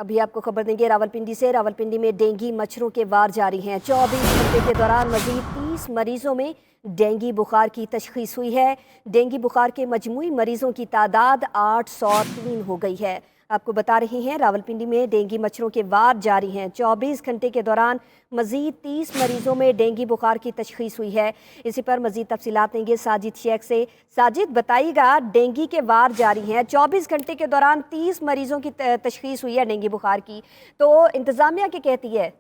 अभी आपको खबर देंगे रावलपिंडी से। रावलपिंडी में डेंगू मच्छरों के वार जारी हैं। 24 घंटे के दौरान मजीद 30 मरीजों में डेंगू बुखार की तशखीस हुई है। डेंगू बुखार के मजमूई मरीजों की तादाद 803 हो गई है। आपको बता रहे हैं रावलपिंडी में डेंगू मच्छरों के वार जारी हैं। 24 घंटे के दौरान मजीद 30 मरीजों में डेंगू बुखार की तशखीस हुई है। इसी पर मजीद तफसीलात देंगे साजिद शेख से। साजिद, बताइएगा, डेंगू के वार जारी हैं, 24 घंटे के दौरान 30 मरीजों की तशखीस हुई है डेंगू बुखार की, तो इंतज़ामिया क्या कहती है?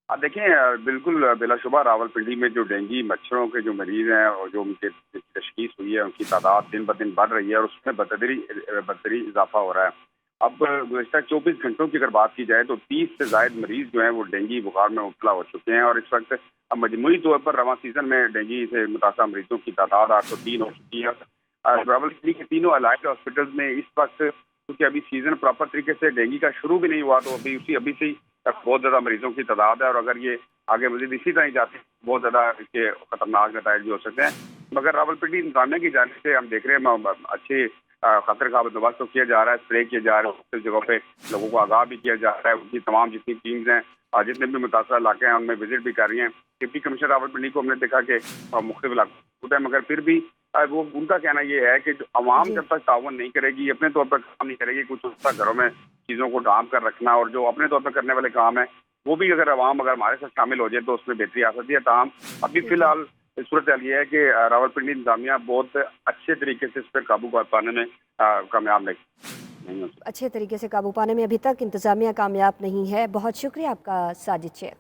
देखिए, बिल्कुल बिलाशुबा रावलपिंडी में जो डेंगू मच्छरों के जो मरीज हैं और जो उनके तशखीस हुई है, उनकी तादाद दिन ब दिन बढ़ रही है और उसमें बदतरी इजाफा हो रहा है। अब गुज़श्ता 24 घंटों की अगर बात की जाए तो 30 से ज़ायद मरीज जो हैं वो डेंगू बुखार में मुब्तला हो चुके हैं और इस वक्त अब मजमूई तौर पर रवां सीजन में डेंगू से मुतासर मरीजों की तादाद 803 हो चुकी है। रावलपिंडी के तीनों अलाइड हॉस्पिटल्स में इस वक्त, क्योंकि अभी सीजन प्रॉपर तरीके से डेंगू का शुरू भी नहीं हुआ, तो अभी से ही बहुत ज़्यादा मरीजों की तादाद है और अगर ये आगे मजीद इसी तरह ही जाते हैं बहुत ज़्यादा इसके खतरनाक नताइज भी हो सकते हैं। मगर रावलपिंडी इंतजामिया की जाने से हम देख रहे हैं अच्छे खतरे का बंदोबस्त तो किया जा रहा है, स्प्रे किए जा रहे हैं, मुख्तलिफ जगहों पे लोगों को आगाह भी किया जा रहा है। उनकी तमाम जितनी टीम्स हैं और जितने भी मुतासर इलाके हैं उनमें विजिट भी कर रही हैं। डिप्टी कमिश्नर रावलपिंडी को हमने देखा कि मुख्तलिफ इलाकों है, मगर फिर भी वो उनका कहना ये है कि जो आवाम जब तक ताउन नहीं करेगी, अपने तौर पर काम नहीं करेगी, कुछ उसका घरों में चीज़ों को ढांप कर रखना और जो अपने तौर पर करने वाले काम है वो भी अगर हमारे साथ शामिल हो जाए तो उसमें बेहतरी आ सकती है। ताहम अभी फिलहाल सूरत ये है कि रावलपिंडी इंतजामिया बहुत अच्छे तरीके से इस पर काबू पाने में कामयाब नहीं हो सकती। अच्छे तरीके से काबू पाने में अभी तक इंतजामिया कामयाब नहीं है। बहुत शुक्रिया आपका साजिद शेख।